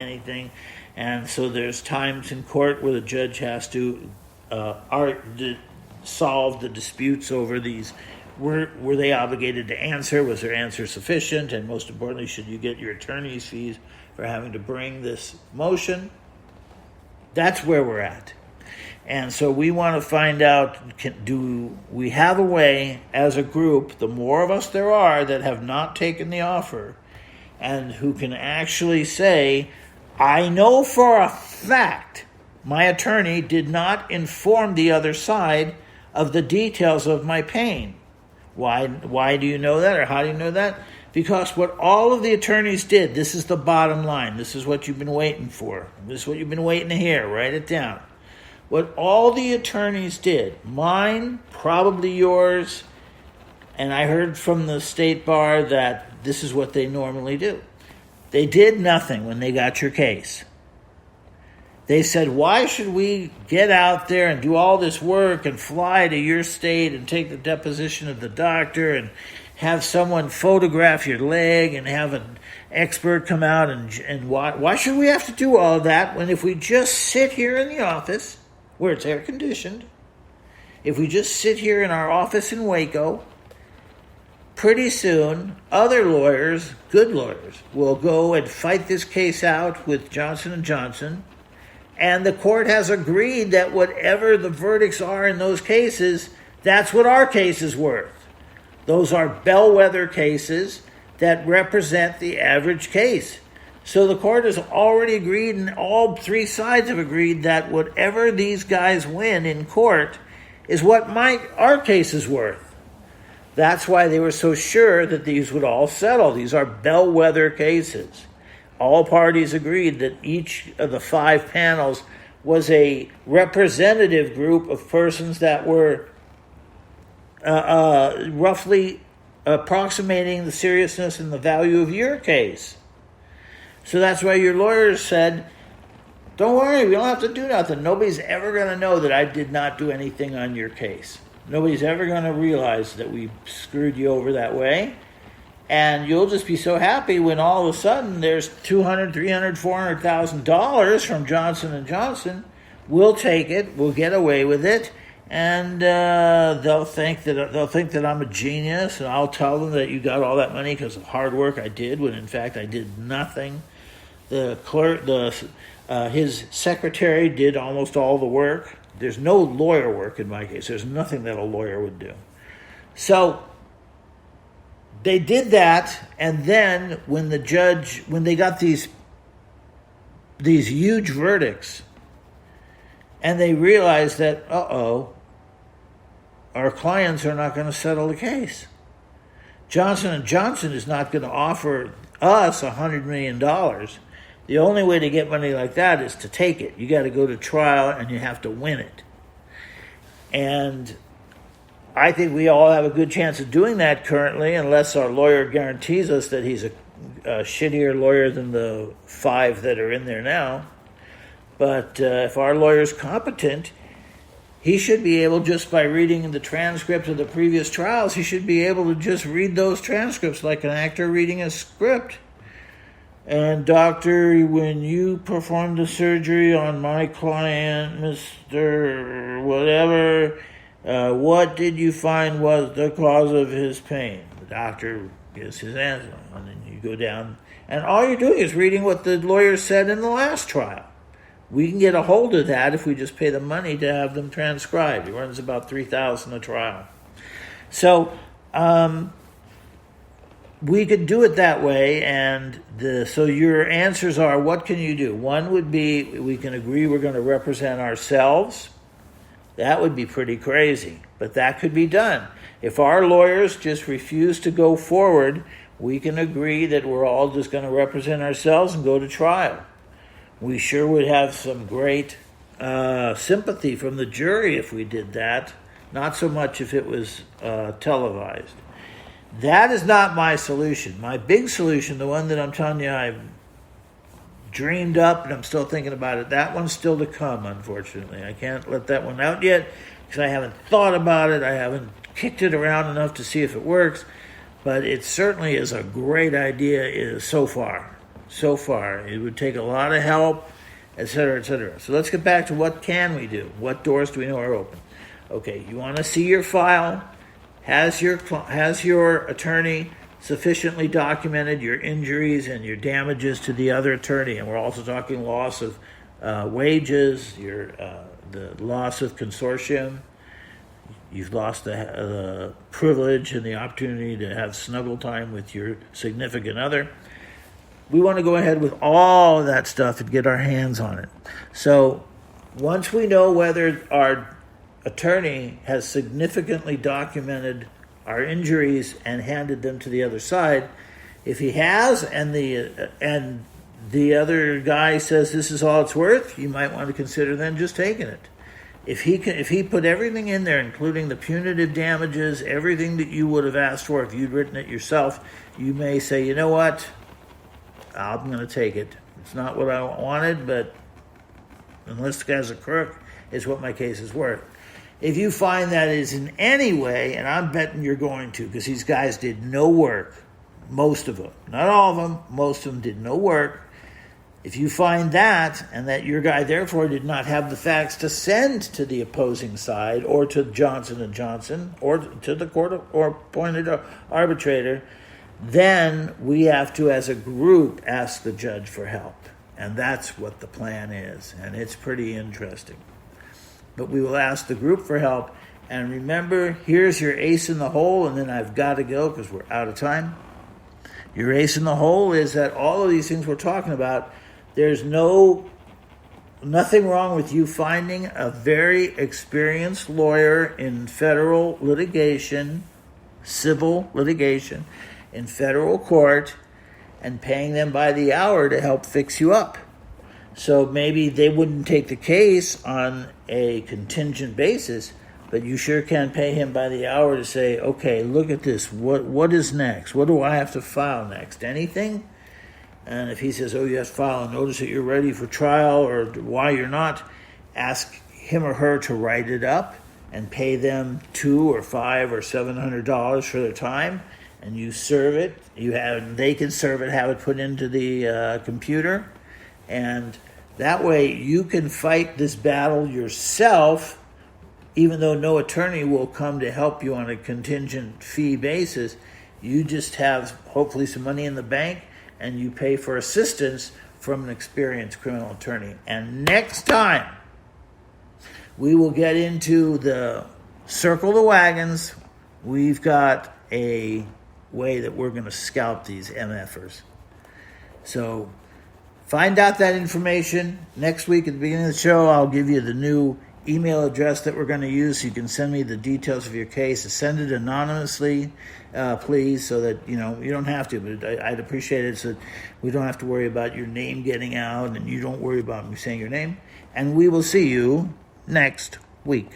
anything, and so there's times in court where the judge has to solve the disputes over these. Were they obligated to answer? Was their answer sufficient? And most importantly, should you get your attorney's fees for having to bring this motion? That's where we're at. And so we want to find out, do we have a way as a group, the more of us there are that have not taken the offer, and who can actually say, I know for a fact my attorney did not inform the other side of the details of my pain. Why do you know that, or how do you know that? Because what all of the attorneys did, this is the bottom line, this is what you've been waiting for, this is what you've been waiting to hear, write it down. What all the attorneys did, mine, probably yours, and I heard from the state bar that this is what they normally do. They did nothing when they got your case. They said, why should we get out there and do all this work and fly to your state and take the deposition of the doctor and have someone photograph your leg and have an expert come out and why should we have to do all of that when if we just sit here in the office where it's air conditioned, if we just sit here in our office in Waco, pretty soon other lawyers, good lawyers, will go and fight this case out with Johnson & Johnson. And the court has agreed that whatever the verdicts are in those cases, that's what our case is worth. Those are bellwether cases that represent the average case. So the court has already agreed, and all three sides have agreed, that whatever these guys win in court is what our case is worth. That's why they were so sure that these would all settle. These are bellwether cases. All parties agreed that each of the 5 panels was a representative group of persons that were roughly approximating the seriousness and the value of your case. So that's why your lawyers said, don't worry, we don't have to do nothing. Nobody's ever going to know that I did not do anything on your case. Nobody's ever going to realize that we screwed you over that way. And you'll just be so happy when all of a sudden there's $200,000, $300,000, $400,000 from Johnson & Johnson. We'll take it. We'll get away with it. And they'll think that I'm a genius, and I'll tell them that you got all that money because of hard work I did, when in fact I did nothing. The clerk, his secretary did almost all the work. There's no lawyer work in my case. There's nothing that a lawyer would do. So they did that, and then when they got these huge verdicts, and they realized that, our clients are not going to settle the case. Johnson & Johnson is not going to offer us $100 million. The only way to get money like that is to take it. You got to go to trial, and you have to win it. And I think we all have a good chance of doing that currently, unless our lawyer guarantees us that he's a shittier lawyer than the 5 that are in there now. But if our lawyer's competent, he should be able, just by reading the transcript of the previous trials, he should be able to just read those transcripts like an actor reading a script. And doctor, when you performed the surgery on my client, Mr. Whatever, what did you find was the cause of his pain? The doctor gives his answer, and then you go down, and all you're doing is reading what the lawyer said in the last trial. We can get a hold of that if we just pay the money to have them transcribed. It runs about $3,000 a trial. So we could do it that way, and so your answers are, what can you do? One would be, we can agree we're going to represent ourselves. That would be pretty crazy, but that could be done. If our lawyers just refuse to go forward, we can agree that we're all just going to represent ourselves and go to trial. We sure would have some great sympathy from the jury if we did that, not so much if it was televised. That is not my solution. My big solution, the one that I'm telling you I've dreamed up and I'm still thinking about it, that one's still to come, unfortunately. I can't let that one out yet because I haven't thought about it. I haven't kicked it around enough to see if it works, but it certainly is a great idea so far. so far. It would take a lot of help, et cetera, et cetera. So let's get back to what can we do? What doors do we know are open? Okay, you want to see your file. Has your attorney sufficiently documented your injuries and your damages to the other attorney? And we're also talking loss of wages, the loss of consortium. You've lost the privilege and the opportunity to have snuggle time with your significant other. We want to go ahead with all of that stuff and get our hands on it. So once we know whether our attorney has significantly documented our injuries and handed them to the other side, if he has and the other guy says this is all it's worth, you might want to consider then just taking it. If he put everything in there, including the punitive damages, everything that you would have asked for if you'd written it yourself, you may say, you know what, I'm going to take it. It's not what I wanted, but unless the guy's a crook, it's what my case is worth. If you find that is in any way, and I'm betting you're going to, because these guys did no work, most of them, not all of them, most of them did no work. If you find that, and that your guy therefore did not have the facts to send to the opposing side, or to Johnson & Johnson, or to the court or appointed arbitrator, then we have to, as a group, ask the judge for help. And that's what the plan is, and it's pretty interesting. But we will ask the group for help. And remember, here's your ace in the hole, and then I've got to go because we're out of time. Your ace in the hole is that all of these things we're talking about, there's nothing wrong with you finding a very experienced lawyer in federal litigation, civil litigation, in federal court, and paying them by the hour to help fix you up. So maybe they wouldn't take the case on a contingent basis, but you sure can pay him by the hour to say, okay, look at this. What is next? What do I have to file next? Anything? And if he says, oh, you have to file a notice that you're ready for trial or why you're not, ask him or her to write it up and pay them $200 or $500 or $700 for their time, and you serve it. They can serve it, have it put into the computer, and that way you can fight this battle yourself, even though no attorney will come to help you on a contingent fee basis. You just have hopefully some money in the bank, and you pay for assistance from an experienced criminal attorney. And next time, we will get into the circle the wagons. We've got a way that we're going to scalp these MFers. So find out that information. Next week at the beginning of the show, I'll give you the new email address that we're going to use so you can send me the details of your case. Send it anonymously, please, so that you don't have to, but I'd appreciate it so that we don't have to worry about your name getting out and you don't worry about me saying your name. And we will see you next week.